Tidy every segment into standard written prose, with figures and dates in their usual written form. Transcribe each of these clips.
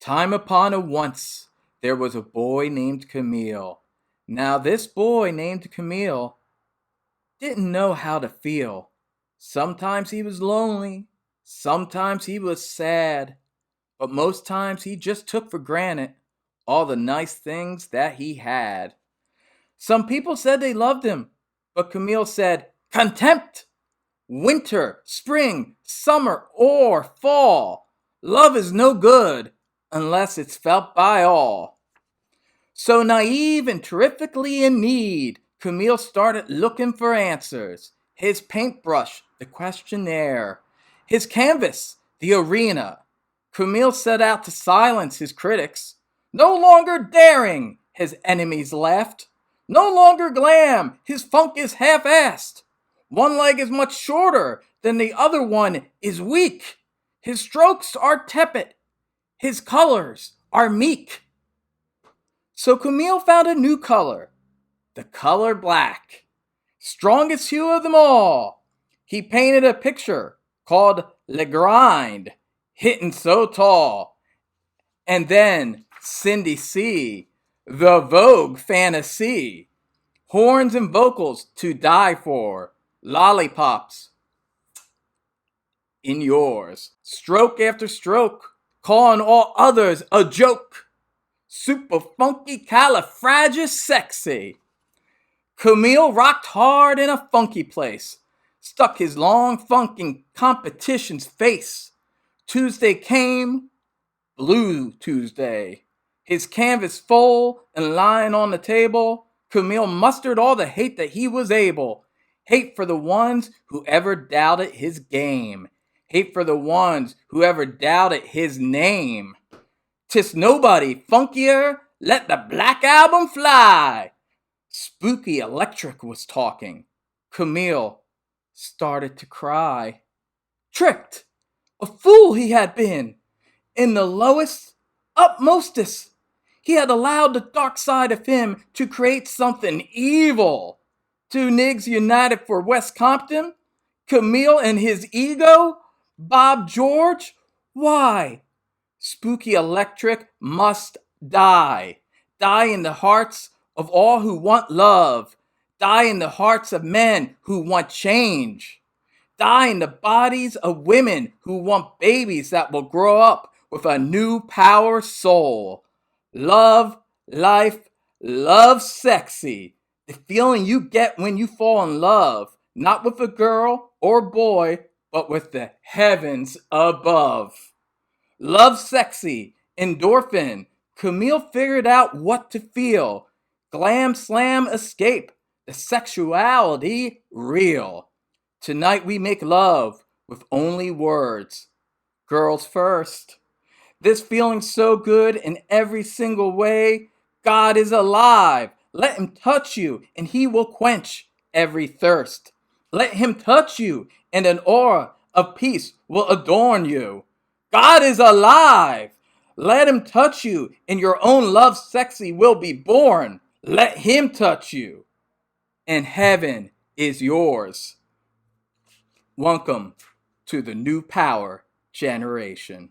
Time upon a once, there was a boy named Camille. Now, this boy named Camille didn't know how to feel. Sometimes he was lonely, sometimes he was sad, but most times he just took for granted all the nice things that he had. Some people said they loved him, but Camille said, "Contempt! Winter, spring, summer, or fall. Love is no good unless it's felt by all." So naive and terrifically in need, Camille started looking for answers. His paintbrush, the questionnaire. His canvas, the arena. Camille set out to silence his critics. No longer daring, his enemies laughed. No longer glam, his funk is half-assed. One leg is much shorter than the other one is weak. His strokes are tepid. His colors are meek. So Camille found a new color, the color black. Strongest hue of them all. He painted a picture called Le Grind, hitting so tall. And then Cindy C., the Vogue fantasy. Horns and vocals to die for. Lollipops in yours. Stroke after stroke, calling all others a joke. Super funky califragisexy. Camille rocked hard in a funky place. Stuck his long funk in competition's face. Tuesday came, Blue Tuesday. His canvas full and lying on the table, Camille mustered all the hate that he was able. Hate for the ones who ever doubted his game. Hate for the ones who ever doubted his name. 'Tis nobody funkier, let the Black Album fly. Spooky Electric was talking. Camille started to cry. Tricked! A fool he had been. In the lowest, upmostest, he had allowed the dark side of him to create something evil. Two Nigs united for West Compton? Camille and his ego? Bob George? Why? Spooky Electric must die. Die in the hearts of all who want love. Die in the hearts of men who want change. Die in the bodies of women who want babies that will grow up with a new power soul. Love, life, Lovesexy. The feeling you get when you fall in love, not with a girl or boy, but with the heavens above. Lovesexy, endorphin. Camille figured out what to feel. Glam, slam, escape. The sexuality real. Tonight we make love with only words. Girls first. This feeling so good in every single way. God is alive. Let him touch you and he will quench every thirst. Let him touch you and an aura of peace will adorn you. God is alive. Let him touch you and your own Lovesexy will be born. Let him touch you and heaven is yours. Welcome to the new power generation.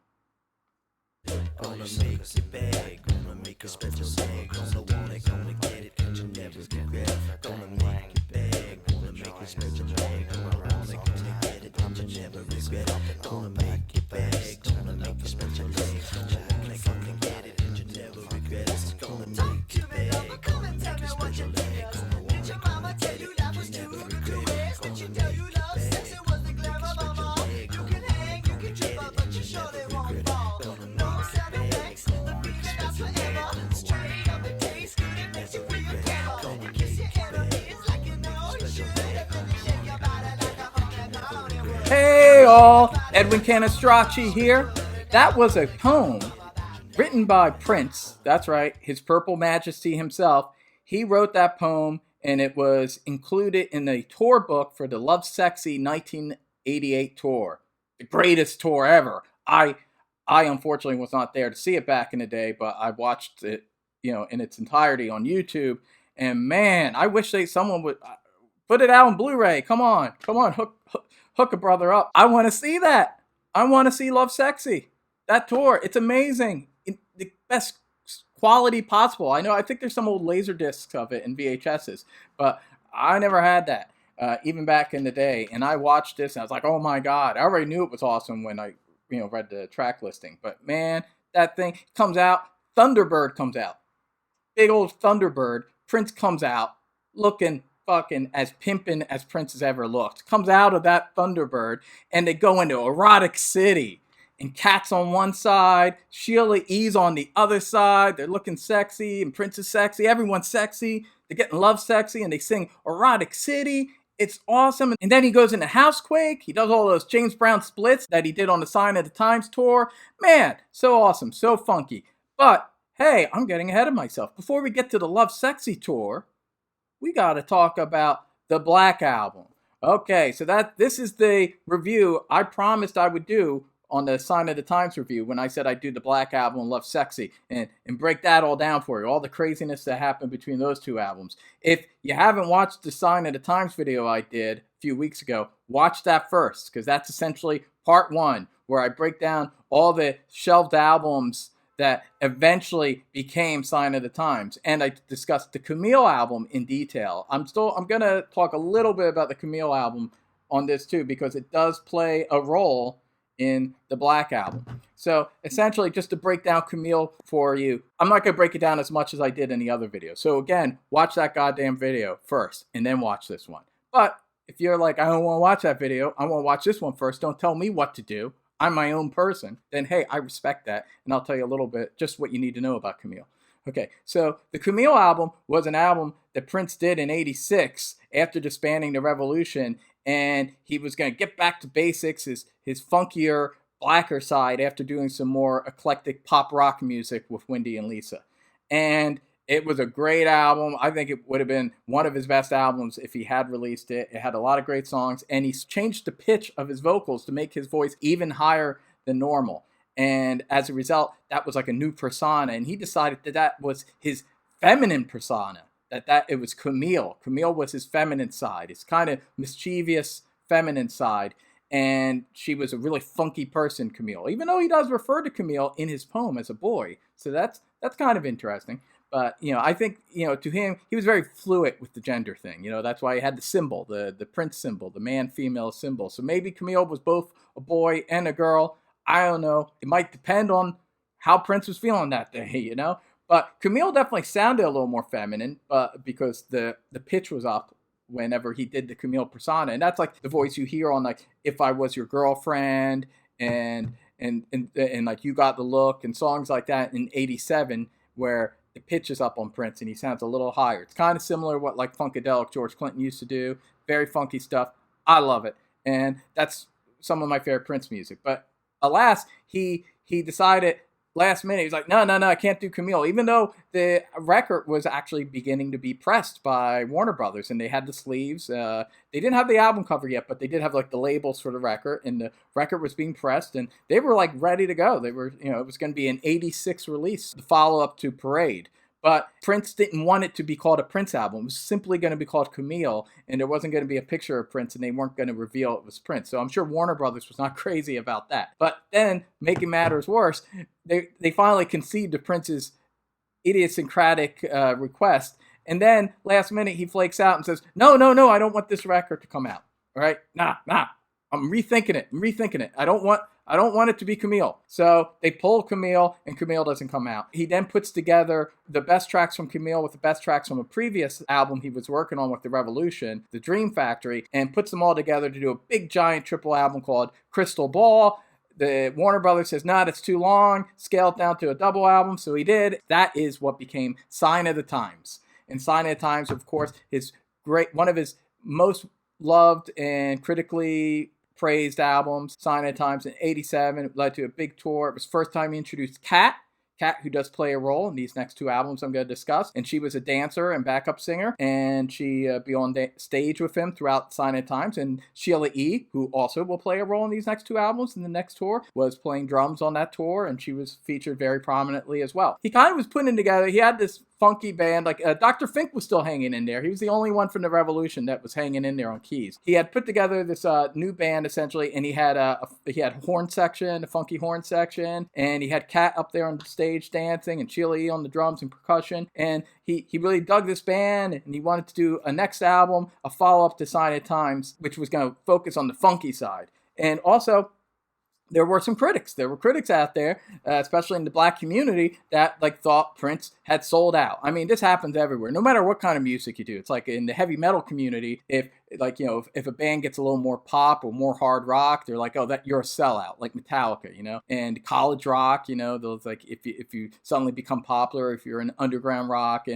Gonna make it big, gonna make a special thing. Gonna want it, gonna get it, and you never regret. Gonna make it big, gonna make a special thing. Gonna want it, gonna get it, and you never regret. Gonna make it big, gonna make a special thing. Gonna want it, gonna get it, and you never regret. Gonna make it big, gonna make a special thing. Gonna want it, gonna get it, and you never regret. Gonna make it big, gonna make a special thing. Gonna want it, gonna get it, and you never regret. Gonna make Hey all, Edwin Canistracci here. That was a poem written by Prince. That's right, His Purple Majesty himself. He wrote that poem and it was included in the tour book for the Lovesexy 1988 tour. The greatest tour ever. I unfortunately was not there to see it back in the day, but I watched it, in its entirety on YouTube. And man, I wish someone would put it out on Blu-ray. Come on, hook a brother up. I want to see that. I want to see Lovesexy. That tour, it's amazing. best quality possible. I think there's some old laser discs of it and VHSs, but I never had that, even back in the day. And I watched this and I was like, oh my God, I already knew it was awesome when I, read the track listing. But man, that thing comes out, Thunderbird comes out. Big old Thunderbird. Prince comes out looking fucking as pimpin' as Prince has ever looked. Comes out of that Thunderbird and they go into Erotic City. And Kat's on one side, Sheila E's on the other side. They're looking sexy, and Prince is sexy. Everyone's sexy. They're getting Lovesexy, and they sing Erotic City. It's awesome. And then he goes into Housequake. He does all those James Brown splits that he did on the Sign of the Times tour. Man, so awesome, so funky. But hey, I'm getting ahead of myself. Before we get to the Lovesexy tour, we got to talk about the Black Album. Okay, so this is the review I promised I would do on the Sign of the Times review when I said I'd do the Black Album and Lovesexy and break that all down for you, all the craziness that happened between those two albums. If you haven't watched the Sign of the Times video I did a few weeks ago, watch that first, because that's essentially part one, where I break down all the shelved albums that eventually became Sign of the Times. And I discussed the Camille album in detail. I'm going to talk a little bit about the Camille album on this too, because it does play a role in the Black Album. So essentially, just to break down Camille for you, I'm not going to break it down as much as I did in the other video. So again, watch that goddamn video first and then watch this one. But if you're like, I don't want to watch that video, I want to watch this one first, don't tell me what to do, I'm my own person, then hey, I respect that. And I'll tell you a little bit, just what you need to know about Camille. Okay, so the Camille album was an album that Prince did in '86 after disbanding the Revolution, and he was going to get back to basics, his funkier, blacker side, after doing some more eclectic pop rock music with Wendy and Lisa. And it was a great album. I think it would have been one of his best albums if he had released it. It had a lot of great songs, and he changed the pitch of his vocals to make his voice even higher than normal. And as a result, that was like a new persona, and he decided that was his feminine persona. That it was Camille. Camille was his feminine side, his kind of mischievous feminine side, and she was a really funky person, Camille. Even though he does refer to Camille in his poem as a boy, so that's kind of interesting. But I think to him, he was very fluid with the gender thing. That's why he had the symbol, the Prince symbol, the man-female symbol. So maybe Camille was both a boy and a girl. I don't know. It might depend on how Prince was feeling that day, But Camille definitely sounded a little more feminine, because the pitch was up whenever he did the Camille persona, and that's like the voice you hear on like "If I Was Your Girlfriend" and like "You Got the Look" and songs like that in '87, where the pitch is up on Prince and he sounds a little higher. It's kind of similar to what like Funkadelic George Clinton used to do. Very funky stuff. I love it, and that's some of my favorite Prince music. But alas, he decided last minute, he's like, no, I can't do Camille, even though the record was actually beginning to be pressed by Warner Brothers, and they had the sleeves. They didn't have the album cover yet, but they did have like the labels for the record, and the record was being pressed, and they were like ready to go. They were, it was going to be an '86 release, the follow-up to Parade. But Prince didn't want it to be called a Prince album. It was simply going to be called Camille, and there wasn't going to be a picture of Prince, and they weren't going to reveal it was Prince. So I'm sure Warner Brothers was not crazy about that. But then, making matters worse, they finally conceded to Prince's idiosyncratic request, and then last minute he flakes out and says, no, I don't want this record to come out. All right? Nah, I'm rethinking it. I don't want it to be Camille. So they pull Camille, and Camille doesn't come out. He then puts together the best tracks from Camille with the best tracks from a previous album he was working on with the Revolution, The Dream Factory, and puts them all together to do a big giant triple album called Crystal Ball. The Warner Brothers says, nah, that's too long. Scale it down to a double album. So he did. That is what became Sign of the Times. And Sign of the Times, of course, is one of his most loved and critically praised albums. Sign of the Times in '87. It led to a big tour. It was the first time he introduced Kat, who does play a role in these next two albums I'm going to discuss. And she was a dancer and backup singer, and she be on stage with him throughout Sign of the Times. And Sheila E., who also will play a role in these next two albums in the next tour, was playing drums on that tour, and she was featured very prominently as well. He kind of was putting together, he had this funky band, like Dr. Fink was still hanging in there. He was the only one from the Revolution that was hanging in there on keys. He had put together this new band essentially, and he had a horn section, a funky horn section, and he had Kat up there on the stage stage dancing, and Chile on the drums and percussion. And he really dug this band, and he wanted to do a next album, a follow-up to Sign of the Times, which was going to focus on the funky side. And also, there were some critics. There were critics out there, especially in the black community, that like thought Prince had sold out. I mean, this happens everywhere, no matter what kind of music you do. It's like in the heavy metal community, if a band gets a little more pop or more hard rock, they're like, oh, that you're a sellout, like Metallica, And college rock, those like if you suddenly become popular, if you're in underground rock,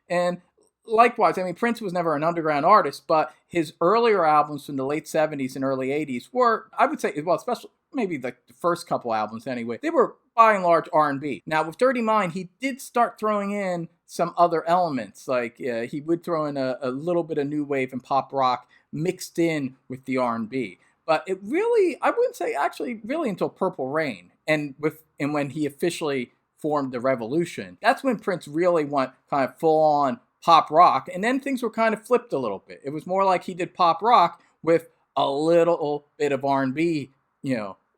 and likewise, I mean, Prince was never an underground artist, but his earlier albums from the late 70s and early 80s were, I would say, well, especially maybe like the first couple albums anyway, they were by and large R&B. Now with Dirty Mind, he did start throwing in some other elements, like he would throw in a little bit of new wave and pop rock mixed in with the R&B. But it really, I wouldn't say actually really until Purple Rain, and when he officially formed the Revolution, that's when Prince really went kind of full on pop rock, and then things were kind of flipped a little bit. It was more like he did pop rock with a little bit of R&B,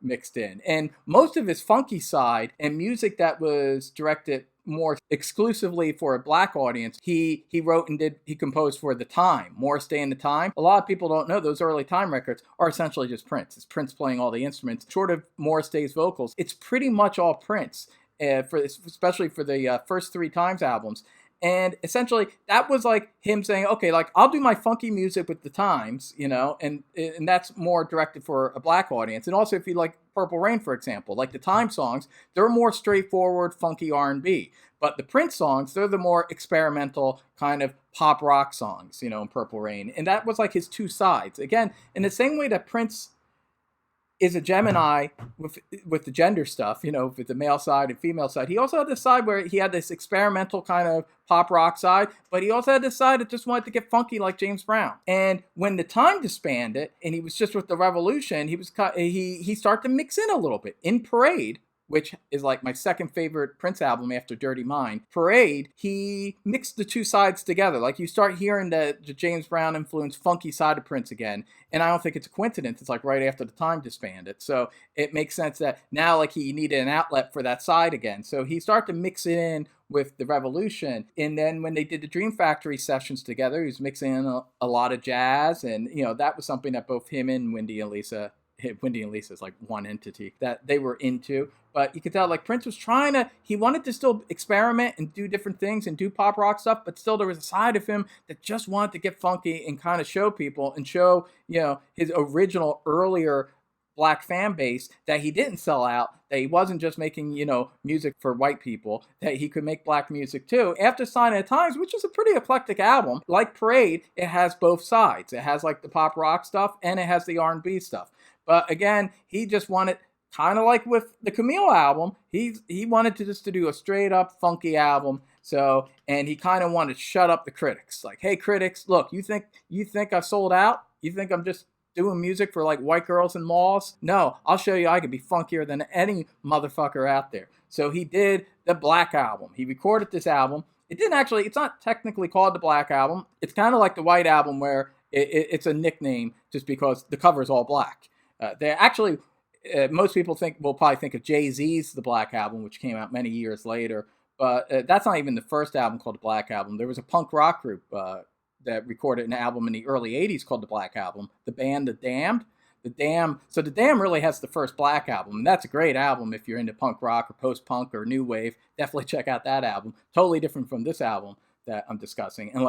mixed in. And most of his funky side and music that was directed more exclusively for a black audience, he wrote and he composed for The Time, Morris Day and The Time. A lot of people don't know those early Time records are essentially just Prince. It's Prince playing all the instruments. Short of Morris Day's vocals, it's pretty much all Prince, especially for the first 3 Times albums. And essentially, that was like him saying, okay, like, I'll do my funky music with the Times, and that's more directed for a black audience. And also, if you like Purple Rain, for example, like the Time songs, they're more straightforward, funky R&B. But the Prince songs, they're the more experimental kind of pop rock songs, in Purple Rain. And that was like his 2 sides. Again, in the same way that Prince is a Gemini with the gender stuff, with the male side and female side. He also had this side where he had this experimental kind of pop rock side, but he also had this side that just wanted to get funky like James Brown. And when the Time disbanded and he was just with the Revolution, he started to mix in a little bit. In Parade, which is like my second favorite Prince album after Dirty Mind, Parade, he mixed the 2 sides together. Like you start hearing the James Brown influenced funky side of Prince again. And I don't think it's a coincidence. It's like right after the Time disbanded. So it makes sense that now like he needed an outlet for that side again. So he started to mix it in with the Revolution. And then when they did the Dream Factory sessions together, he was mixing in a lot of jazz. And, that was something that both him and Wendy and Lisa is like one entity that they were into. But you could tell like Prince was he wanted to still experiment and do different things and do pop rock stuff, but still there was a side of him that just wanted to get funky and kind of show people and show, his original earlier black fan base that he didn't sell out, that he wasn't just making, music for white people, that he could make black music too. After Sign of the Times, which is a pretty eclectic album, like Parade, it has both sides. It has like the pop rock stuff and it has the R&B stuff. But again, he just wanted, kind of like with the Camille album, he wanted to do a straight up funky album. So, and he kind of wanted to shut up the critics. Like, hey critics, look, you think I've sold out? You think I'm just doing music for like white girls in malls? No, I'll show you I can be funkier than any motherfucker out there. So he did the Black Album. He recorded this album. It's not technically called the Black Album. It's kind of like the White Album where it's a nickname just because the cover is all black. Most people will probably think of Jay-Z's The Black Album, which came out many years later, but that's not even the first album called The Black Album. There was a punk rock group that recorded an album in the early 80s called The Black Album, the band The Damned. So The Damned really has the first Black Album, and that's a great album if you're into punk rock or post-punk or new wave. Definitely check out that album. Totally different from this album that I'm discussing. And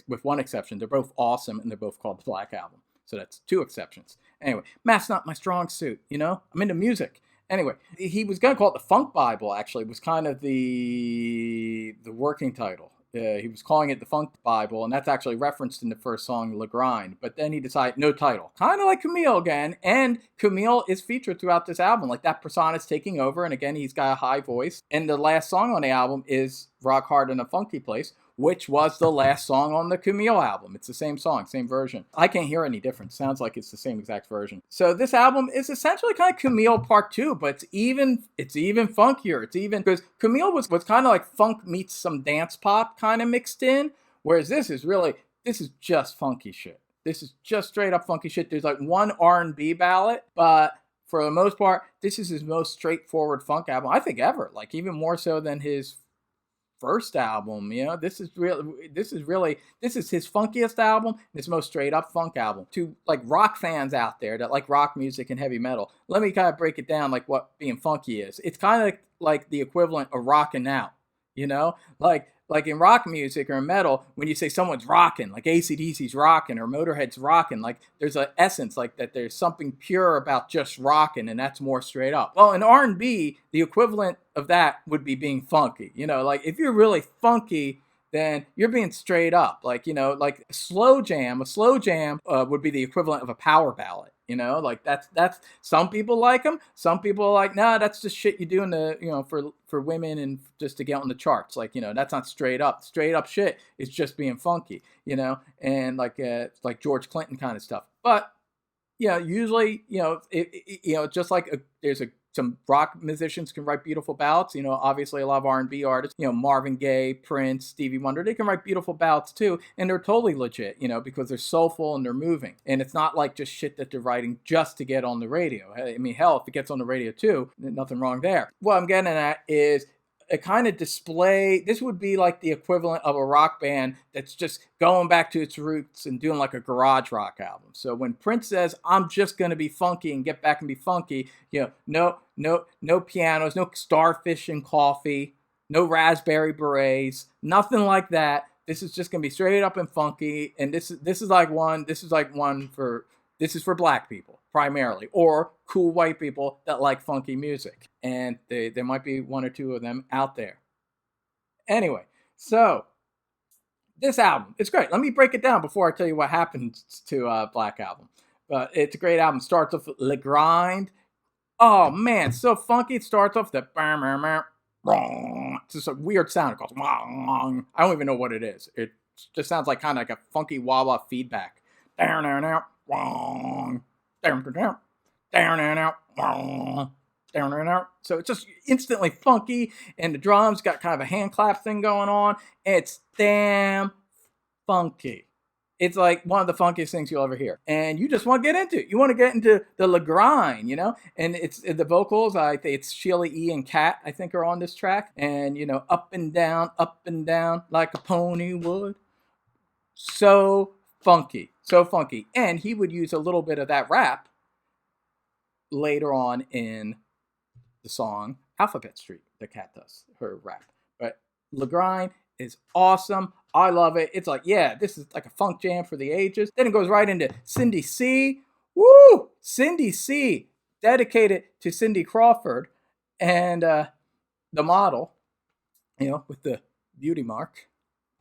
with one exception, they're both awesome, and they're both called The Black Album. So that's 2 exceptions. Anyway, math's not my strong suit, I'm into music. Anyway, he was going to call it the Funk Bible, actually. It was kind of the working title. He was calling it the Funk Bible, and that's actually referenced in the first song, Le Grind. But then he decided, no title. Kind of like Camille again, and Camille is featured throughout this album. Like that persona is taking over, and again, he's got a high voice. And the last song on the album is Rock Hard in a Funky Place, which was the last song on the Camille album. It's the same song, same version. I can't hear any difference. Sounds like it's the same exact version. So this album is essentially kind of Camille Part 2, but it's even funkier. Because Camille was kind of like funk meets some dance pop kind of mixed in, whereas this is just funky shit. This is just straight up funky shit. There's like one R&B ballad, but for the most part, this is his most straightforward funk album, I think, ever. Like, even more so than his first album. This is his funkiest album, and his most straight up funk album. To like rock fans out there that like rock music and heavy metal, let me kind of break it down like what being funky is. It's kind of like the equivalent of rocking out, like in rock music or in metal, when you say someone's rocking, like AC/DC's rocking or Motorhead's rocking, like there's an essence like that. There's something pure about just rocking, and that's more straight up. Well, in R&B, the equivalent of that would be being funky. Like if you're really funky, then you're being straight up. Like a slow jam would be the equivalent of a power ballad. Like that's some people like them. Some people are like, nah, that's just shit you do in the for women and just to get on the charts. Like that's not straight up. Straight up shit is just being funky. And like George Clinton kind of stuff. But usually just like some rock musicians can write beautiful ballads. Obviously a lot of R&B artists, Marvin Gaye, Prince, Stevie Wonder, they can write beautiful ballads too, and they're totally legit, because they're soulful and they're moving, and it's not like just shit that they're writing just to get on the radio. I mean, hell, if it gets on the radio too, nothing wrong there. What I'm getting at is a kind of display. This would be like the equivalent of a rock band that's just going back to its roots and doing like a garage rock album. So when Prince says, I'm just going to be funky and get back and be funky, no pianos, no starfish and coffee, no raspberry berets, nothing like that. This is just going to be straight up and funky. And this is for black people primarily, or cool white people that like funky music. And there might be one or two of them out there. Anyway, so this album, it's great. Let me break it down before I tell you what happens to Black Album. But it's a great album. Starts off with Le Grind. Oh man, so funky. It starts off the it's just a weird sound. It goes, I don't even know what it is. It just sounds like kind of like a funky wah-wah feedback. So it's just instantly funky, and the drums got kind of a hand clap thing going on. It's damn funky. It's like one of the funkiest things you'll ever hear, and you just want to get into it. You want to get into the Le Grind, and it's the vocals. I think it's Sheila E. and Kat, I think, are on this track, and up and down like a pony would. So funky. And he would use a little bit of that rap later on in the song Alphabet Street that Kat does, her rap. But Le Grind is awesome. I love it. It's like, yeah, this is like a funk jam for the ages. Then it goes right into Cindy C. Woo! Cindy C. Dedicated to Cindy Crawford and the model, with the beauty mark.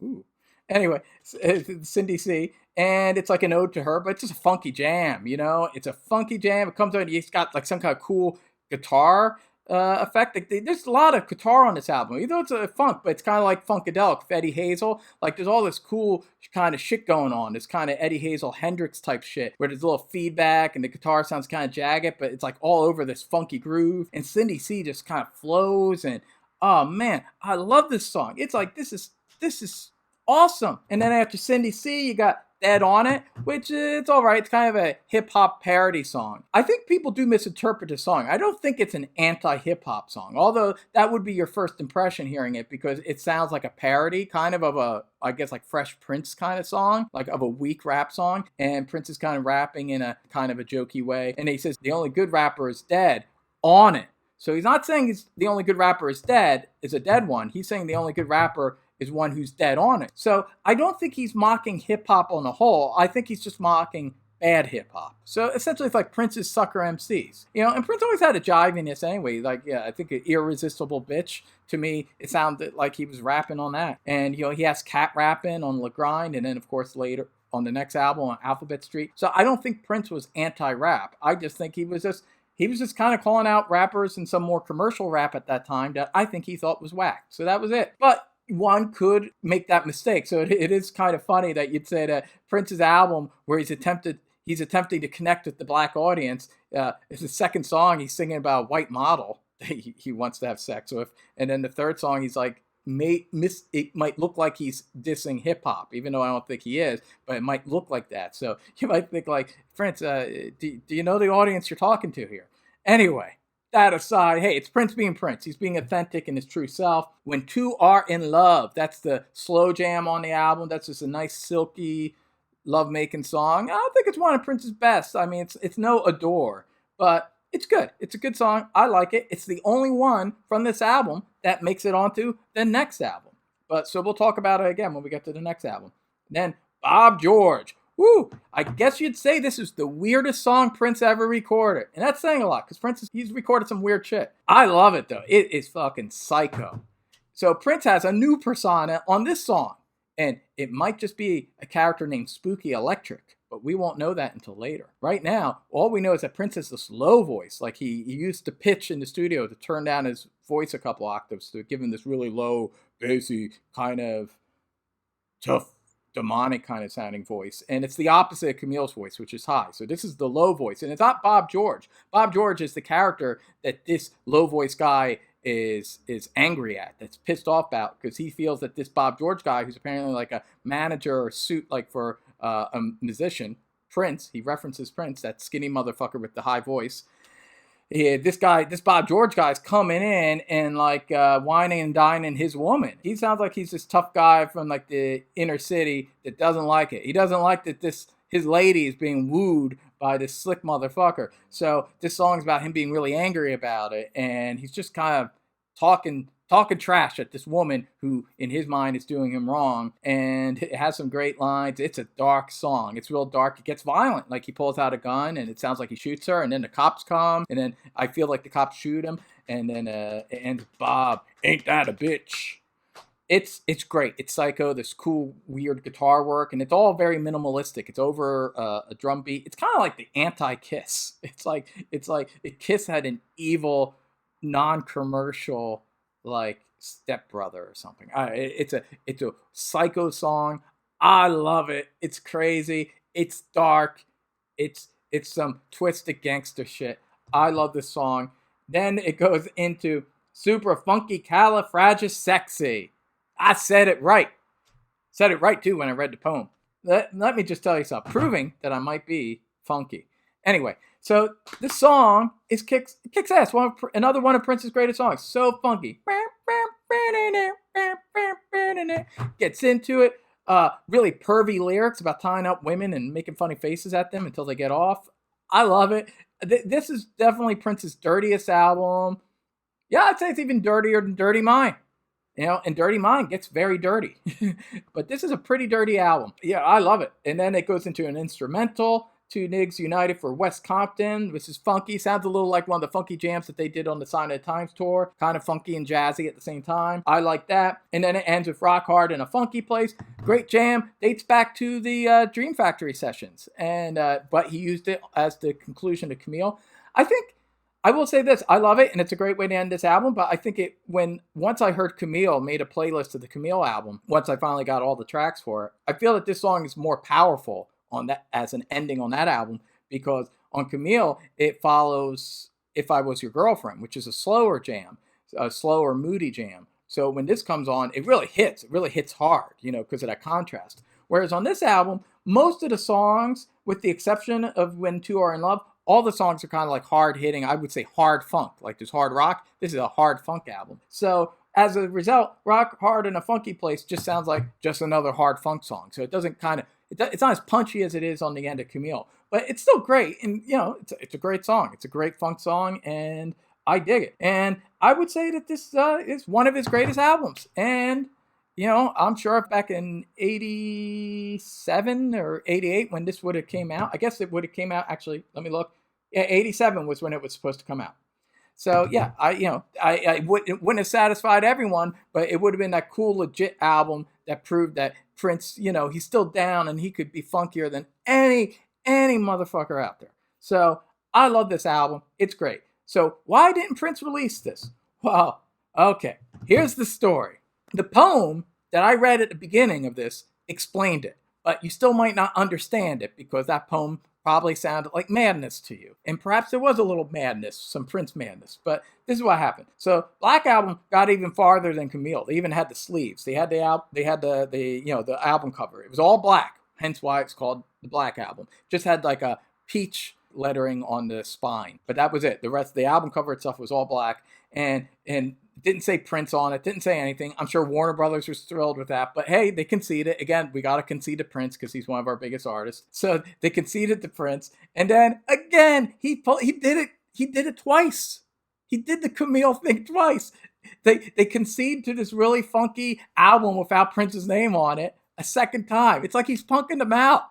Ooh. Anyway, Cindy C. And it's like an ode to her, but it's just a funky jam, It's a funky jam. It comes out, it's got like some kind of cool guitar effect. Like there's a lot of guitar on this album, even though it's a funk, but it's kind of like Funkadelic, Eddie Hazel. Like there's all this cool kind of shit going on. This kind of Eddie Hazel, Hendrix type shit, where there's a little feedback and the guitar sounds kind of jagged, but it's like all over this funky groove. And Cindy C just kind of flows, and oh man, I love this song. It's like, this is awesome. And then after Cindy C, you got Dead on It, which it's all right. It's kind of a hip-hop parody song. I think people do misinterpret the song. I don't think it's an anti-hip-hop song, although that would be your first impression hearing it, because it sounds like a parody kind of a, I guess, like Fresh Prince kind of song, like of a weak rap song. And Prince is kind of rapping in a kind of a jokey way. And he says, the only good rapper is dead on it. So he's not saying the only good rapper is dead, is a dead one. He's saying the only good rapper is one who's dead on it. So I don't think he's mocking hip-hop on the whole. I think he's just mocking bad hip-hop. So essentially it's like Prince's sucker MCs. And Prince always had a jiviness anyway. Like, yeah, I think an Irresistible Bitch, to me, it sounded like he was rapping on that. And, he has Cat rapping on Le Grind, and then, of course, later on the next album on Alphabet Street. So I don't think Prince was anti-rap. I just think he was just kind of calling out rappers and some more commercial rap at that time that I think he thought was whack. So that was it. But one could make that mistake. So it is kind of funny that you'd say that Prince's album, where he's attempting to connect with the black audience, it's the second song he's singing about a white model that he wants to have sex with, and then the third song he's like, it might look like he's dissing hip hop, even though I don't think he is, but it might look like that. So you might think like, Prince, do you know the audience you're talking to here? Anyway, that aside, hey, it's Prince being Prince. He's being authentic in his true self. When Two Are in Love, that's the slow jam on the album. That's just a nice, silky, love-making song. I don't think it's one of Prince's best. I mean, it's no Adore, but it's good. It's a good song. I like it. It's the only one from this album that makes it onto the next album. But so we'll talk about it again when we get to the next album. Then Bob George. Woo! I guess you'd say this is the weirdest song Prince ever recorded. And that's saying a lot, because he's recorded some weird shit. I love it, though. It is fucking psycho. So Prince has a new persona on this song. And it might just be a character named Spooky Electric, but we won't know that until later. Right now, all we know is that Prince has this low voice. Like he used to pitch in the studio to turn down his voice a couple octaves to give him this really low, bassy, kind of tough, demonic kind of sounding voice. And it's the opposite of Camille's voice, which is high. So this is the low voice. And it's not Bob George. Bob George is the character that this low voice guy is angry at, that's pissed off about, because he feels that this Bob George guy, who's apparently like a manager or suit like for a musician, Prince, he references Prince, that skinny motherfucker with the high voice. Yeah, this Bob George guy's coming in and like whining and dining his woman. He sounds like he's this tough guy from like the inner city that doesn't like it. He doesn't like that his lady is being wooed by this slick motherfucker. So this song's about him being really angry about it, and he's just kind of talking trash at this woman who, in his mind, is doing him wrong. And it has some great lines. It's a dark song. It's real dark. It gets violent. Like he pulls out a gun, and it sounds like he shoots her, and then the cops come, and then I feel like the cops shoot him, and then it ends, Bob, ain't that a bitch? It's great. It's psycho. There's cool, weird guitar work, and it's all very minimalistic. It's over a drum beat. It's kind of like the anti-Kiss. It's like Kiss had an evil, non-commercial like stepbrother or something. It's a psycho song. I love it. It's crazy. It's dark. It's some twisted gangster shit. I love this song. Then it goes into super funky califragisexy. I said it right. Said it right, too, when I read the poem. Let me just tell you something, proving that I might be funky. Anyway, so this song is kicks ass. Another one of Prince's greatest songs. So funky. Gets into it. Really pervy lyrics about tying up women and making funny faces at them until they get off. I love it. This is definitely Prince's dirtiest album. Yeah, I'd say it's even dirtier than Dirty Mind. You know, and Dirty Mind gets very dirty. But this is a pretty dirty album. Yeah, I love it. And then it goes into an instrumental, Two Nigs United for West Compton, which is funky. Sounds a little like one of the funky jams that they did on the Sign of the Times tour. Kind of funky and jazzy at the same time. I like that. And then it ends with Rock Hard in a Funky Place. Great jam. Dates back to the Dream Factory sessions. And but he used it as the conclusion to Camille. I will say this, I love it, and it's a great way to end this album, but I think once I heard Camille, made a playlist of the Camille album, once I finally got all the tracks for it, I feel that this song is more powerful on that as an ending on that album, because on Camille, it follows If I Was Your Girlfriend, which is a slower jam, a slower, moody jam. So when this comes on, it really hits hard, because of that contrast. Whereas on this album, most of the songs, with the exception of When Two Are in Love, all the songs are kind of like hard hitting. I would say hard funk. Like there's hard rock. This is a hard funk album. So as a result, Rock Hard in a Funky Place just sounds like just another hard funk song. So it doesn't it's not as punchy as it is on the end of Camille, but it's still great. And it's a great song. It's a great funk song, and I dig it. And I would say that this is one of his greatest albums. And I'm sure if back in 87 or 88 when this would have came out, I guess it would have came out, actually, let me look. Yeah, 87 was when it was supposed to come out. So yeah, I wouldn't have satisfied everyone, but it would have been that cool, legit album that proved that Prince, he's still down and he could be funkier than any motherfucker out there. So I love this album. It's great. So why didn't Prince release this? Well, okay, here's the story. The poem that I read at the beginning of this explained it, but you still might not understand it because that poem probably sounded like madness to you. And perhaps there was a little madness, some Prince madness, but this is what happened. So Black Album got even farther than Camille. They even had the sleeves. They had the album cover. It was all black, hence why it's called the Black Album. Just had like a peach lettering on the spine, but that was it. The rest, the album cover itself was all black, and didn't say Prince on it, didn't say anything. I'm sure Warner Brothers was thrilled with that, but hey, they conceded. Again, we got to concede to Prince because he's one of our biggest artists. So they conceded to Prince, and then again, he did it. He did it twice. He did the Camille thing twice. They concede to this really funky album without Prince's name on it a second time. It's like he's punking them out.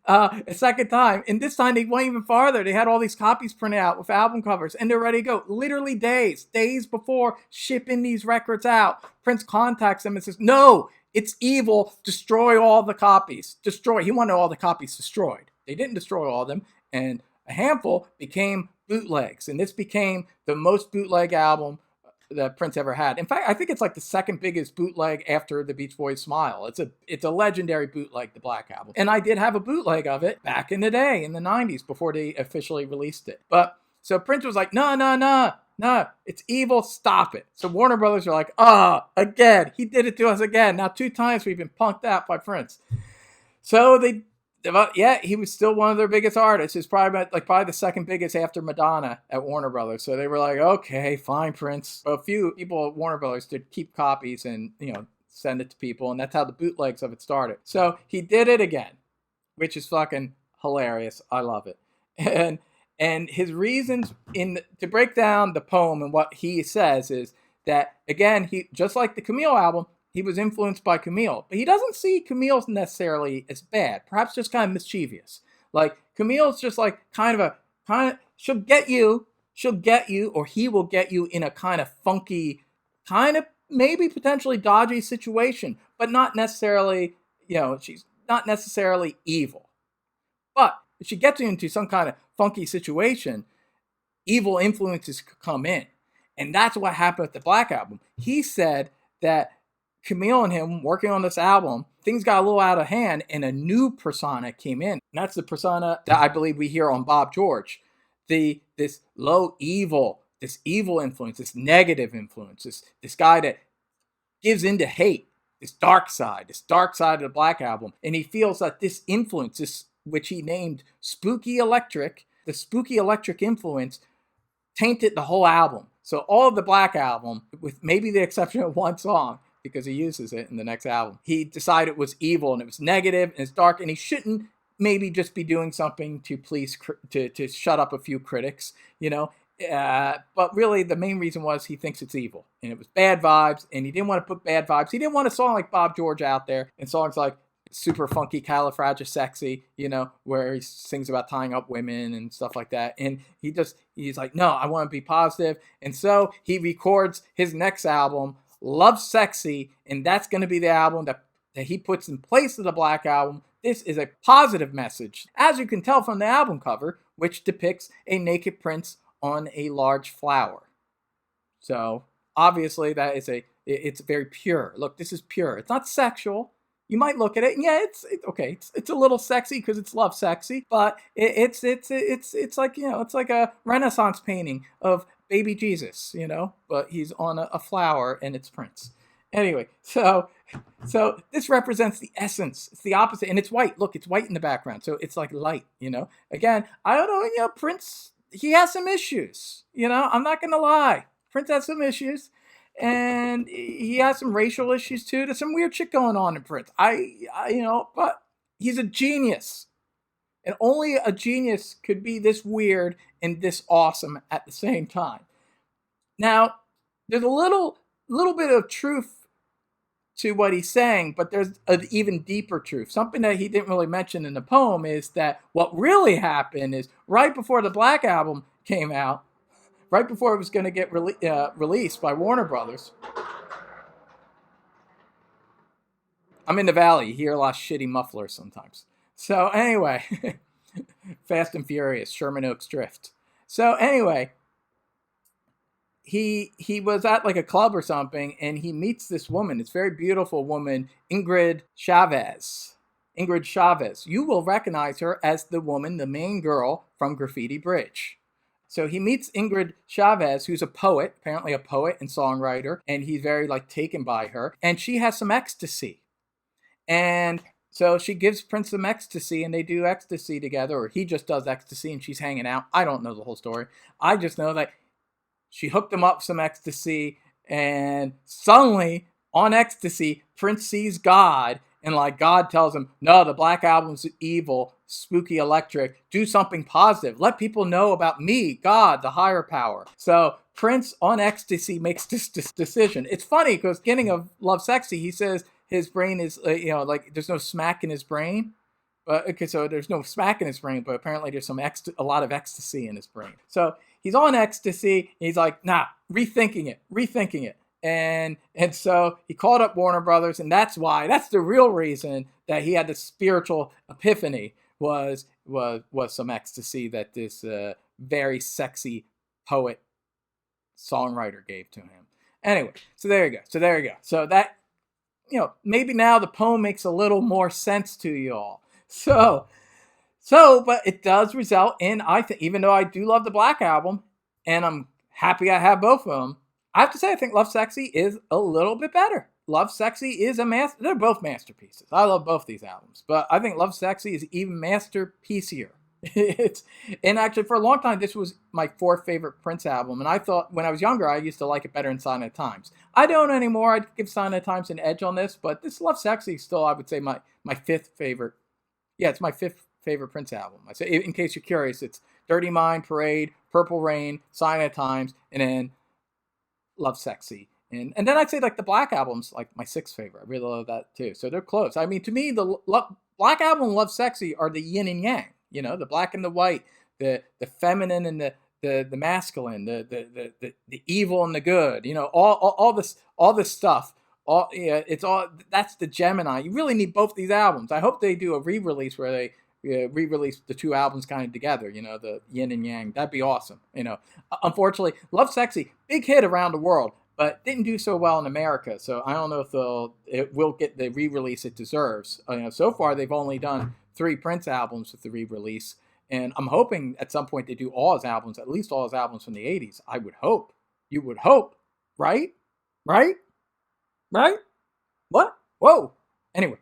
A second time, and this time they went even farther. They had all these copies printed out with album covers, and they're ready to go. Literally days before shipping these records out, Prince contacts them and says, "No, it's evil. Destroy all the copies. Destroy." He wanted all the copies destroyed. They didn't destroy all of them, and a handful became bootlegs, and this became the most bootleg album that Prince ever had. In fact, I think it's like the second biggest bootleg after the Beach Boys' Smile. It's a legendary bootleg, the Black Album. And I did have a bootleg of it back in the day, in the 90s, before they officially released it. But, so Prince was like, no, it's evil, stop it. So Warner Brothers are like, again, he did it to us again. Now 2 times we've been punked out by Prince. So he was still one of their biggest artists. It's probably the second biggest after Madonna at Warner Brothers. So they were like, okay, fine, Prince. A few people at Warner Brothers did keep copies and, send it to people. And that's how the bootlegs of it started. So he did it again, which is fucking hilarious. I love it. And his reasons to break down the poem and what he says is that, again, he, just like the Camille album, he was influenced by Camille, but he doesn't see Camille necessarily as bad, perhaps just kind of mischievous. Like, Camille's just like she'll get you, or he will get you in a kind of funky, kind of maybe potentially dodgy situation, but not necessarily, she's not necessarily evil. But if she gets you into some kind of funky situation, evil influences could come in. And that's what happened with the Black Album. He said that Camille and him working on this album, things got a little out of hand and a new persona came in. And that's the persona that I believe we hear on Bob George. This evil influence, this negative influence, this guy that gives into hate, this dark side of the Black Album. And he feels that this influence, this, which he named Spooky Electric, the Spooky Electric influence tainted the whole album. So all of the Black Album, with maybe the exception of one song, because he uses it in the next album, he decided it was evil and it was negative and it's dark, and he shouldn't maybe just be doing something to please to shut up a few critics, but really the main reason was he thinks it's evil and it was bad vibes, and he didn't want to put bad vibes. He didn't want a song like Bob George out there and songs like Super Funky Califragisexy, where he sings about tying up women and stuff like that. And he's like, no, I want to be positive. And so he records his next album, Lovesexy, and that's going to be the album that he puts in place of the Black Album. This is a positive message, as you can tell from the album cover, which depicts a naked Prince on a large flower. So obviously it's very pure. Look, this is pure. It's not sexual. You might look at it, and yeah, it's okay. It's a little sexy because it's Lovesexy, but it's like it's like a Renaissance painting of baby Jesus, but he's on a flower and it's Prince. Anyway, so this represents the essence. It's the opposite, and it's white. Look, it's white in the background, so it's like light. Again, I don't know. Prince, he has some issues. I'm not gonna lie. Prince has some issues. And he has some racial issues too. There's some weird shit going on in Prince. But he's a genius. And only a genius could be this weird and this awesome at the same time. Now, there's a little bit of truth to what he's saying, but there's an even deeper truth. Something that he didn't really mention in the poem is that what really happened is right before the Black Album came out, right before it was going to get released by Warner Brothers. I'm in the Valley. You hear a lot of shitty mufflers sometimes. So anyway, Fast and Furious, Sherman Oaks Drift. So anyway, he was at like a club or something, and he meets this woman, this very beautiful woman, Ingrid Chavez. You will recognize her as the main girl from Graffiti Bridge. So he meets Ingrid Chavez, who's apparently a poet and songwriter, and he's very taken by her. And she has some ecstasy. And So she gives Prince some ecstasy, and they do ecstasy together, or he just does ecstasy and she's hanging out. I don't know the whole story. I just know that she hooked him up some ecstasy, and suddenly on ecstasy, Prince sees God, and like God tells him, no, the Black Album's evil, spooky, electric. Do something positive. Let people know about me, God, the higher power. So Prince on ecstasy makes this decision. It's funny because beginning of Lovesexy, he says his brain is, like there's no smack in his brain. Okay, so there's no smack in his brain, but apparently there's a lot of ecstasy in his brain. So he's on ecstasy. And he's like, nah, rethinking it. And so he called up Warner Brothers, and that's the real reason that he had the spiritual epiphany was some ecstasy that this very sexy poet songwriter gave to him. Anyway, so there you go. So that, maybe now the poem makes a little more sense to you all. So, but it does result in, I think, even though I do love the Black Album, and I'm happy I have both of them, I have to say I think Lovesexy is a little bit better. Lovesexy is they're both masterpieces. I love both these albums, but I think Lovesexy is even masterpiecier. And actually for a long time, this was my fourth favorite Prince album, and I thought when I was younger, I used to like it better than Sign of the Times. I don't anymore. I'd give Sign of the Times an edge on this, but this Lovesexy is still, I would say, my fifth favorite. Yeah, it's my fifth favorite Prince album. I say, in case you're curious, it's Dirty Mind, Parade, Purple Rain, Sign of the Times, and then Lovesexy. And then I'd say like the Black Album's like my sixth favorite. I really love that too. So they're close. I mean, to me, the Black Album and Lovesexy are the yin and yang. The black and the white, the feminine and the masculine, the evil and the good. All this stuff. That's the Gemini. You really need both these albums. I hope they do a re-release where they re-release the two albums kind of together, the yin and yang. That'd be awesome. Unfortunately, Lovesexy, big hit around the world, but didn't do so well in America. So I don't know if it will get the re-release it deserves. So far they've only done 3 Prince albums with the re-release, and I'm hoping at some point they do all his albums, at least all his albums from the 80s. I would hope. You would hope, right? Right? What? Whoa. Anyway,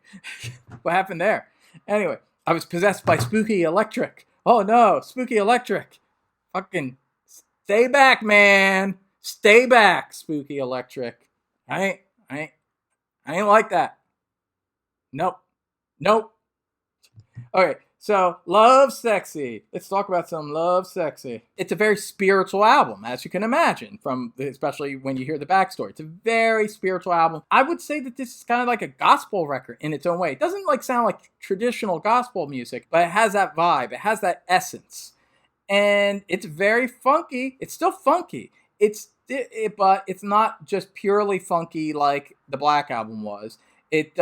what happened there? Anyway, I was possessed by Spooky Electric. Oh no, Spooky Electric. Fucking stay back, man. Stay back, Spooky Electric. I ain't like that. Nope. Okay, so Lovesexy. Let's talk about some Lovesexy. It's a very spiritual album, as you can imagine, especially when you hear the backstory. It's a very spiritual album. I would say that this is kind of like a gospel record in its own way. It doesn't sound like traditional gospel music, but it has that vibe. It has that essence. And it's very funky. It's still funky. But it's not just purely funky like the Black Album was. It's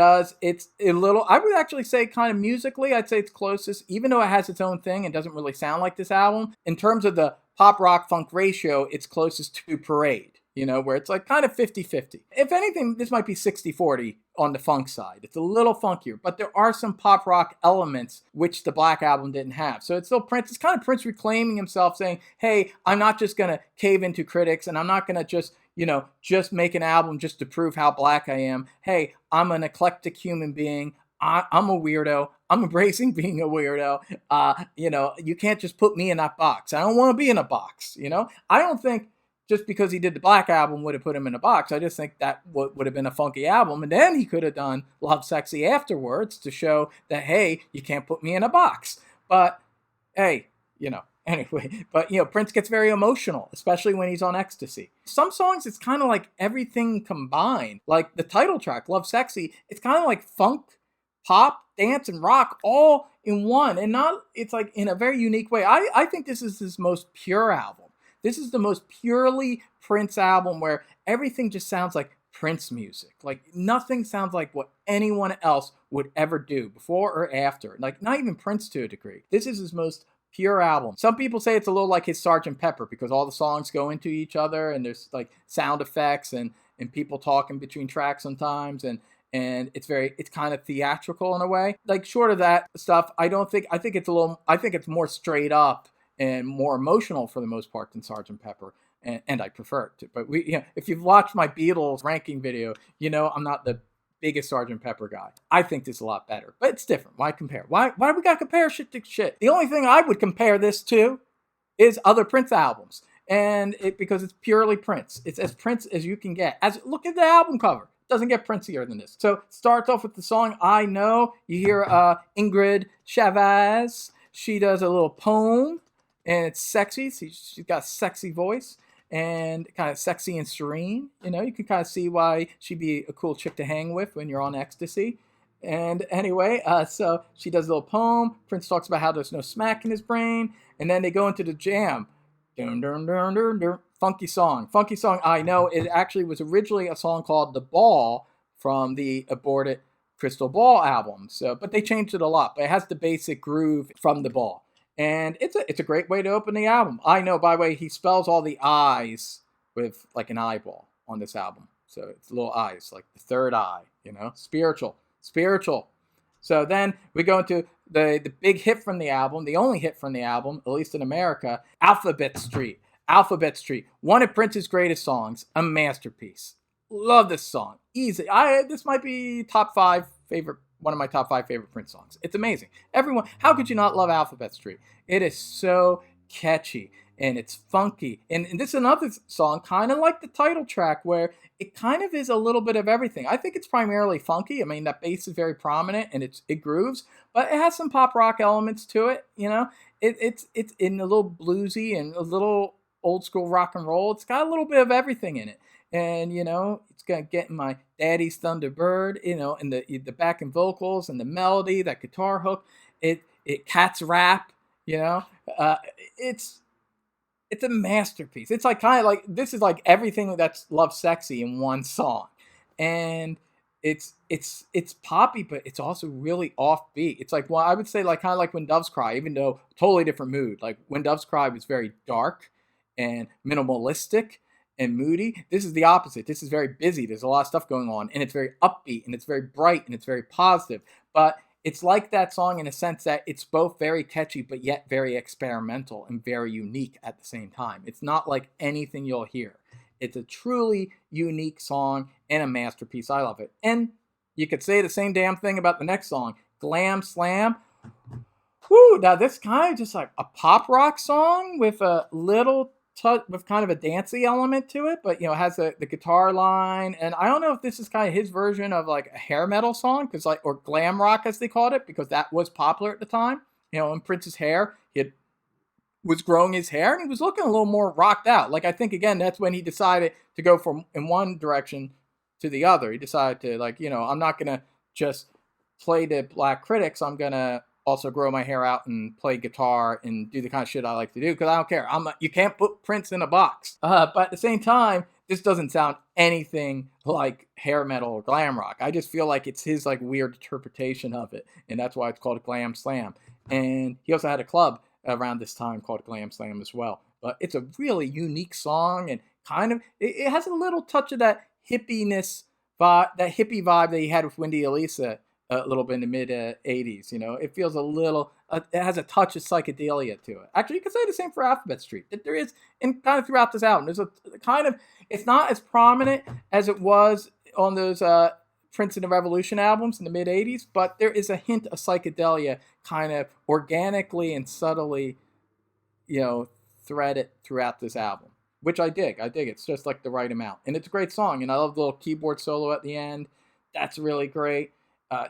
a little, I would actually say kind of musically, I'd say it's closest, even though it has its own thing and doesn't really sound like this album. In terms of the pop rock funk ratio, it's closest to Parade, where it's like kind of 50-50. If anything, this might be 60-40 on the funk side. It's a little funkier, but there are some pop rock elements which the Black Album didn't have. So it's still Prince. It's kind of Prince reclaiming himself, saying, hey, I'm not just going to cave into critics, and I'm not going to just make an album just to prove how black I am. Hey, I'm an eclectic human being. I'm a weirdo. I'm embracing being a weirdo. You can't just put me in that box. I don't want to be in a box. I don't think just because he did the Black Album would have put him in a box. I just think that would have been a funky album. And then he could have done Lovesexy afterwards to show that, hey, you can't put me in a box. But, hey, Anyway, but Prince gets very emotional, especially when he's on ecstasy. Some songs, it's kind of like everything combined. Like the title track, Lovesexy, it's kind of like funk, pop, dance, and rock all in one. And it's like in a very unique way. I think this is his most pure album. This is the most purely Prince album where everything just sounds like Prince music. Like nothing sounds like what anyone else would ever do before or after. Like not even Prince to a degree. This is his most pure album. Some people say it's a little like his Sgt. Pepper because all the songs go into each other and there's like sound effects and people talking between tracks sometimes and it's kind of theatrical in a way. Like short of that stuff, I think it's more straight up and more emotional for the most part than Sgt. Pepper. And I prefer it. But if you've watched my Beatles ranking video, I'm not the biggest Sgt. Pepper guy. I think this is a lot better, but it's different. Why compare? Why do we got to compare shit to shit? The only thing I would compare this to is other Prince albums, and because it's purely Prince. It's as Prince as you can get. Look at the album cover. It doesn't get Princier than this. So it starts off with the song I Know. You hear Ingrid Chavez. She does a little poem, and it's sexy. She's got a sexy voice and kind of sexy and serene. You know, you can kind of see why she'd be a cool chick to hang with when you're on ecstasy. And anyway, so she does a little poem. Prince talks about how there's no smack in his brain. And then they go into the jam. Dun, dun, dun, dun, dun. Funky song. Funky song, I Know. It actually was originally a song called The Ball from the aborted Crystal Ball album. So, but they changed it a lot. But it has the basic groove from The Ball. And it's a great way to open the album. I Know, by the way, he spells all the I's with like an eyeball on this album. So it's little I's, like the third eye, you know, spiritual. So then we go into the big hit from the album, the only hit from the album, at least in America, Alphabet Street. Alphabet Street, one of Prince's greatest songs, a masterpiece. Love this song. Easy. This might be one of my top 5 favorite Prince songs. It's amazing. Everyone, how could you not love Alphabet Street? It is so catchy and it's funky. And this is another song, kind of like the title track, where it kind of is a little bit of everything. I think it's primarily funky. I mean, that bass is very prominent and it grooves, but it has some pop rock elements to it. You know, it's in a little bluesy and a little old school rock and roll. It's got a little bit of everything in it. And, you know, it's going to get my Daddy's Thunderbird, you know, and the backing vocals and the melody, that guitar hook. It cats rap, you know. It's a masterpiece. It's like kind of like, this is like everything that's Lovesexy in one song. And it's poppy, but it's also really offbeat. It's like, well, I would say like kind of like When Doves Cry, even though totally different mood. Like When Doves Cry was very dark and minimalistic and moody. This is the opposite. This is very busy. There's a lot of stuff going on, and it's very upbeat, and it's very bright, and it's very positive. But it's like that song in a sense that it's both very catchy, but yet very experimental and very unique at the same time. It's not like anything you'll hear. It's a truly unique song and a masterpiece. I love it. And you could say the same damn thing about the next song, Glam Slam. Woo! Now this kind of just like a pop rock song with a little with kind of a dancey element to it, but, you know, it has the guitar line. And I don't know if this is kind of his version of like a hair metal song, because like, or glam rock as they called it, because that was popular at the time. You know, in Prince's hair, was growing his hair and he was looking a little more rocked out. Like, I think again, that's when he decided to go from in one direction to the other. He decided to, like, you know, I'm not gonna just play the black critics. I'm gonna also grow my hair out and play guitar and do the kind of shit I like to do, because I don't care. You can't put Prince in a box. But at the same time, this doesn't sound anything like hair metal or glam rock. I just feel like it's his like weird interpretation of it, and that's why it's called Glam Slam. And he also had a club around this time called Glam Slam as well. But it's a really unique song, and kind of it has a little touch of that hippiness vibe, that hippie vibe that he had with Wendy Elisa a little bit in the mid 80s. You know, it feels a little, it has a touch of psychedelia to it. Actually, you could say the same for Alphabet Street. That there is, and kind of throughout this album, there's a kind of, it's not as prominent as it was on those Prince and the Revolution albums in the mid 80s, but there is a hint of psychedelia kind of organically and subtly, you know, threaded throughout this album, which I dig. It's just like the right amount, and it's a great song. And I love the little keyboard solo at the end. That's really great.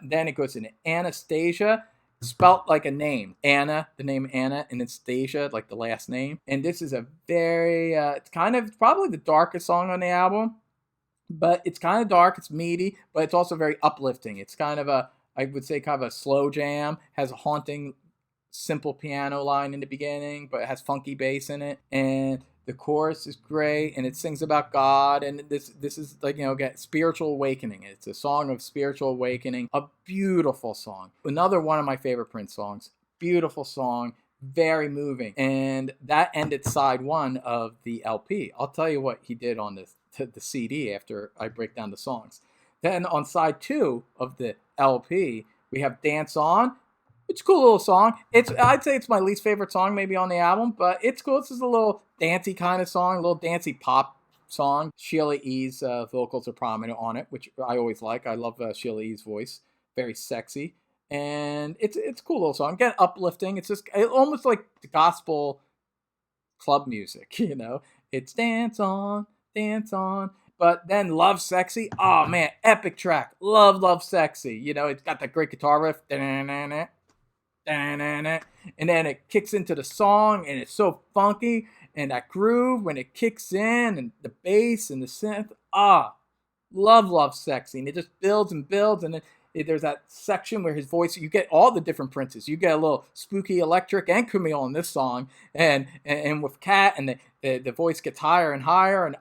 Then it goes into Anastasia, spelt like a name. Anna, the name Anna, and Anastasia, like the last name. And this is a very, it's probably the darkest song on the album. But it's kind of dark, it's meaty, but it's also very uplifting. It's kind of I would say kind of a slow jam. Has a haunting, simple piano line in the beginning, but it has funky bass in it. And the chorus is great, and it sings about God, and this is like, you know, again, spiritual awakening. It's a song of spiritual awakening. A beautiful song. Another one of my favorite Prince songs. Beautiful song, very moving. And that ended side 1 of the LP. I'll tell you what he did on the CD after I break down the songs. Then on side 2 of the LP, we have Dance On. It's a cool little song. I'd say it's my least favorite song maybe on the album, but it's cool. This is a little dancey kind of song, a little dancey pop song. Sheila E.'s vocals are prominent on it, which I always like. I love Sheila E.'s voice. Very sexy. And it's a cool little song. Again, uplifting. It's just almost like the gospel club music, you know? It's dance on, dance on. But then Lovesexy, oh man, epic track. Lovesexy. You know, it's got that great guitar riff. And then it kicks into the song, and it's so funky. And that groove when it kicks in, and the bass and the synth, Lovesexy. And it just builds and builds, and then there's that section where his voice, you get all the different Princes. You get a little spooky electric and Camille in this song, and with Cat, and the voice gets higher and higher, and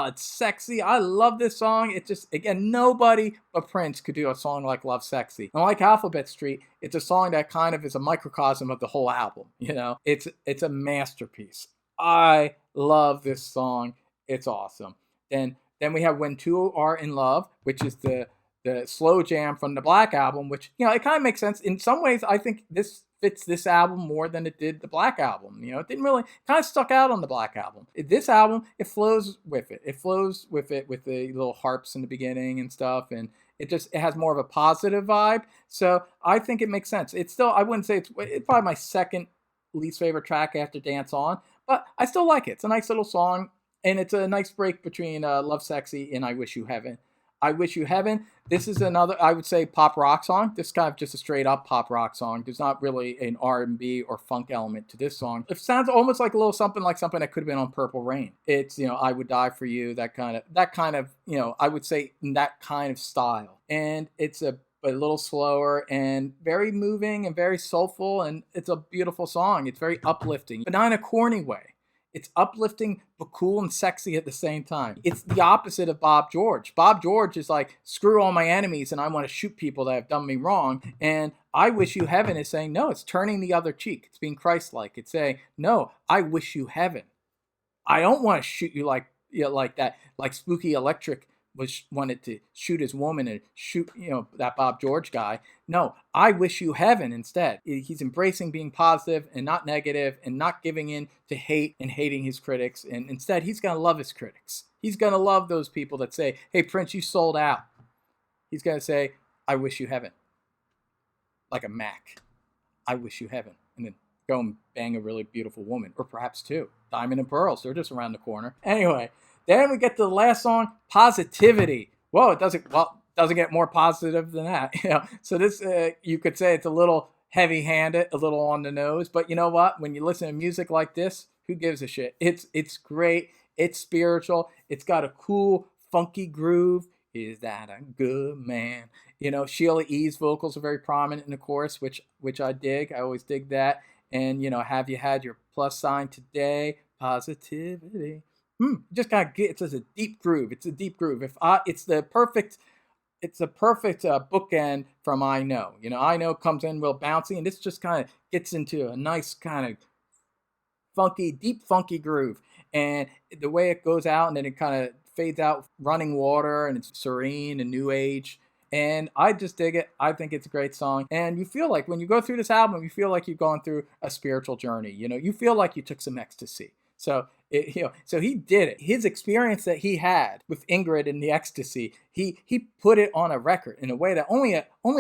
it's sexy. I love this song. It just, again, nobody but Prince could do a song like Lovesexy. And like Alphabet Street, it's a song that kind of is a microcosm of the whole album. You know, it's a masterpiece. I love this song. It's awesome. Then we have When Two Are in Love, which is the slow jam from the Black Album, which, you know, it kind of makes sense. In some ways, I think this fits this album more than it did the Black Album. You know, it didn't really, kind of stuck out on the Black Album. This album, it flows with it. It flows with it with the little harps in the beginning and stuff, and it has more of a positive vibe. So I think it makes sense. It's still, I wouldn't say it's probably my second least favorite track after Dance On, but I still like it. It's a nice little song, and it's a nice break between Lovesexy and I Wish You Heaven. I Wish You Heaven. This is another, I would say, pop rock song. This is kind of just a straight up pop rock song. There's not really an R&B or funk element to this song. It sounds almost like a little something that could have been on Purple Rain. It's, you know, I Would Die For You, that kind of, you know, I would say in that kind of style. And it's a little slower and very moving and very soulful, and it's a beautiful song. It's very uplifting, but not in a corny way. It's uplifting, but cool and sexy at the same time. It's the opposite of Bob George. Bob George is like, screw all my enemies and I want to shoot people that have done me wrong. And I Wish You Heaven is saying, no, it's turning the other cheek. It's being Christ-like. It's saying, no, I wish you heaven. I don't want to shoot you like that, like Spooky Electric wanted to shoot his woman and shoot, you know, that Bob George guy. No, I wish you heaven instead. He's embracing being positive and not negative, and not giving in to hate and hating his critics. And instead, he's going to love his critics. He's going to love those people that say, hey, Prince, you sold out. He's going to say, I wish you heaven. Like a Mac. I wish you heaven. And then go and bang a really beautiful woman. Or perhaps two. Diamond and Pearls. They're just around the corner. Anyway. Then we get to the last song, Positivity. Whoa, it doesn't get more positive than that. You know, so this, you could say it's a little heavy-handed, a little on the nose. But you know what? When you listen to music like this, who gives a shit? It's great. It's spiritual. It's got a cool, funky groove. Is that a good man? You know, Sheila E.'s vocals are very prominent in the chorus, which I dig. I always dig that. And, you know, have you had your plus sign today? Positivity. Just kind of it's just a deep groove. It's a deep groove. It's the perfect bookend from I Know. You know, I Know comes in real bouncy, and this just kind of gets into a nice kind of funky, deep funky groove. And the way it goes out, and then it kind of fades out, Running Water, and it's serene and new age. And I just dig it. I think it's a great song. And you feel like when you go through this album, you feel like you've gone through a spiritual journey. You know, you feel like you took some ecstasy. So, so he did it. His experience that he had with Ingrid and the ecstasy, he put it on a record in a way that only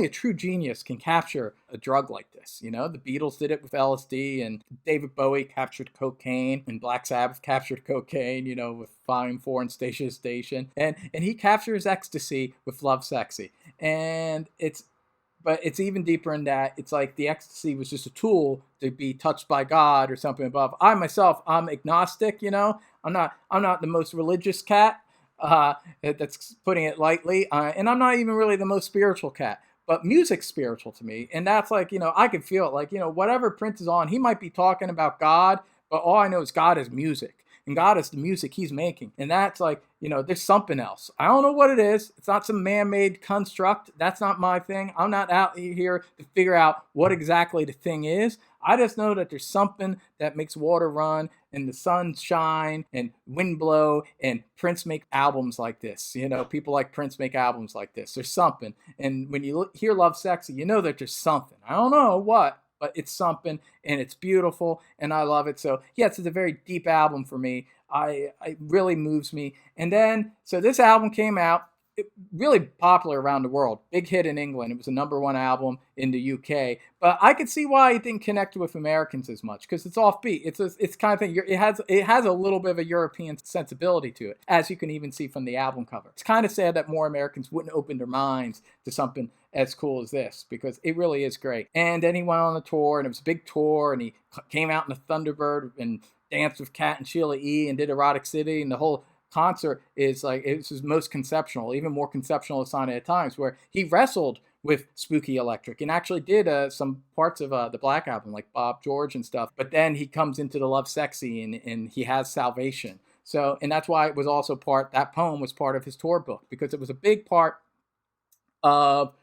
a true genius can capture a drug like this. You know, the Beatles did it with LSD, and David Bowie captured cocaine, and Black Sabbath captured cocaine, you know, with Volume 4 and Station to Station. And he captures ecstasy with Lovesexy. And but it's even deeper in that. It's like the ecstasy was just a tool to be touched by God or something above. I myself, I'm agnostic, you know. I'm not the most religious cat. That's putting it lightly. And I'm not even really the most spiritual cat. But music's spiritual to me. And that's like, you know, I can feel it. Like, you know, whatever Prince is on, he might be talking about God, but all I know is God is music. And God is the music he's making. And that's like, you know, there's something else. I don't know what it is. It's not some man-made construct. That's not my thing. I'm not out here to figure out what exactly the thing is. I just know that there's something that makes water run and the sun shine and wind blow, and Prince make albums like this. You know, people like Prince make albums like this. There's something. And when you hear Lovesexy, you know that there's something. I don't know what, but it's something, and it's beautiful, and I love it. So yes, it's a very deep album for me. It really moves me. And then so this album came out, really popular around the world, big hit in England. It was a #1 album in the UK, but I could see why it didn't connect with Americans as much because it's offbeat. It's kind of thing. It has a little bit of a European sensibility to it, as you can even see from the album cover. It's kind of sad that more Americans wouldn't open their minds to something as cool as this because it really is great. And then he went on the tour, and it was a big tour, and he came out in the Thunderbird and danced with Cat and Sheila E. and did Erotic City, and the whole concert is like it's his most conceptual, even more conceptual than Sign of the Times, where he wrestled with Spooky Electric and actually did some parts of the Black Album, like Bob George and stuff. But then he comes into the Lovesexy and he has Salvation. So, and that's why it was also that poem was part of his tour book, because it was a big part of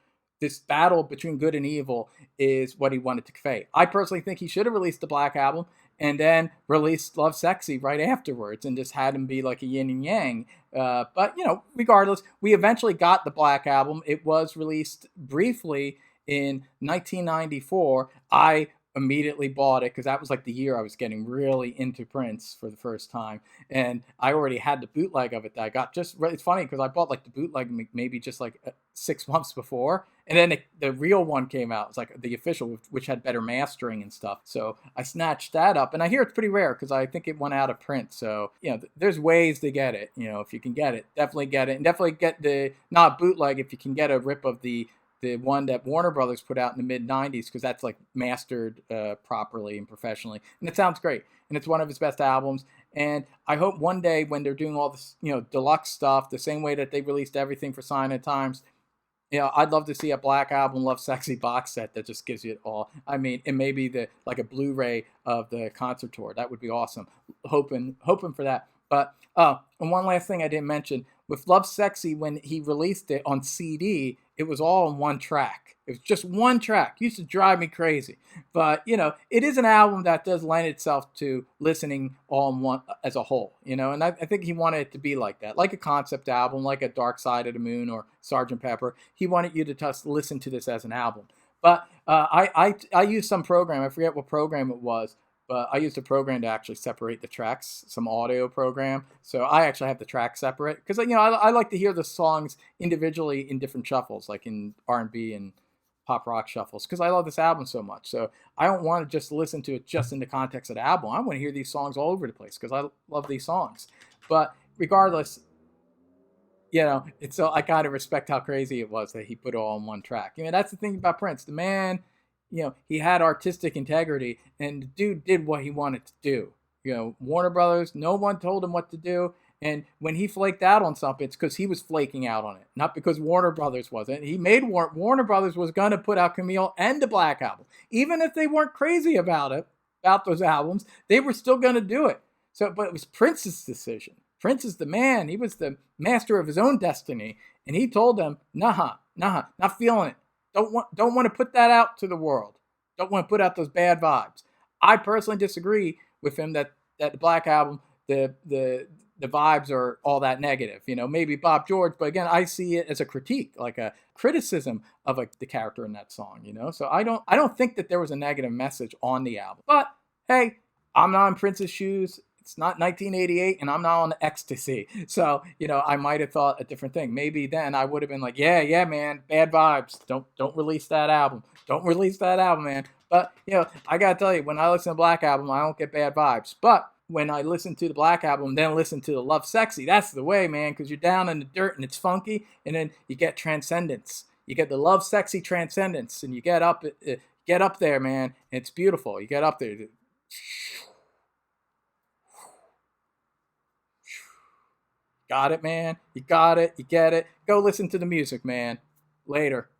this battle between good and evil is what he wanted to convey. I personally think he should have released the Black Album and then released Lovesexy right afterwards and just had him be like a yin and yang. But, regardless, we eventually got the Black Album. It was released briefly in 1994. I immediately bought it because that was like the year I was getting really into Prince for the first time, and I already had the bootleg of it that I got. It's funny because I bought like the bootleg maybe just like 6 months before, and then the real one came out. It's like the official, which had better mastering and stuff. So I snatched that up, and I hear it's pretty rare because I think it went out of print. So there's ways to get it. If you can get it, definitely get it, and definitely get the not bootleg if you can get a rip of the one that Warner Brothers put out in the mid-90s, because that's like mastered properly and professionally. And it sounds great. And it's one of his best albums. And I hope one day when they're doing all this, deluxe stuff, the same way that they released everything for Sign of the Times, I'd love to see a Black Album Lovesexy box set that just gives you it all. I mean, it may be like a Blu-ray of the concert tour. That would be awesome. Hoping for that. But and one last thing I didn't mention, with Lovesexy, when he released it on CD, it was all in one track. It was just one track. It used to drive me crazy. But, it is an album that does lend itself to listening all in one as a whole, and I think he wanted it to be like that, like a concept album, like a Dark Side of the Moon or Sgt. Pepper. He wanted you to just listen to this as an album. But I used some program. I forget what program it was, but I used a program to actually separate the tracks, some audio program. So I actually have the tracks separate because I like to hear the songs individually in different shuffles, like in R&B and pop rock shuffles, because I love this album so much. So I don't want to just listen to it just in the context of the album. I want to hear these songs all over the place because I love these songs. But regardless, it's so I kind of respect how crazy it was that he put it all on one track. That's the thing about Prince. The man, he had artistic integrity, and the dude did what he wanted to do. Warner Brothers, no one told him what to do. And when he flaked out on something, it's because he was flaking out on it, not because Warner Brothers wasn't. He made Warner Brothers was going to put out Camille and the Black Album. Even if they weren't crazy about those albums, they were still going to do it. But it was Prince's decision. Prince is the man. He was the master of his own destiny. And he told them, nah, not feeling it. Don't want to put that out to the world. Don't want to put out those bad vibes. I personally disagree with him that the Black Album, the vibes are all that negative. Maybe Bob George, but again, I see it as a critique, like a criticism of the character in that song. So I don't think that there was a negative message on the album. But hey, I'm not in Prince's shoes. It's not 1988, and I'm not on ecstasy. So, I might have thought a different thing. Maybe then I would have been like, yeah, man, bad vibes. Don't release that album. Don't release that album, man. But, I got to tell you, when I listen to Black Album, I don't get bad vibes. But when I listen to the Black Album, then listen to the Lovesexy, that's the way, man, because you're down in the dirt and it's funky, and then you get transcendence. You get the Lovesexy transcendence, and you get up there, man. And it's beautiful. You get up there. Got it, man. You got it. You get it. Go listen to the music, man. Later.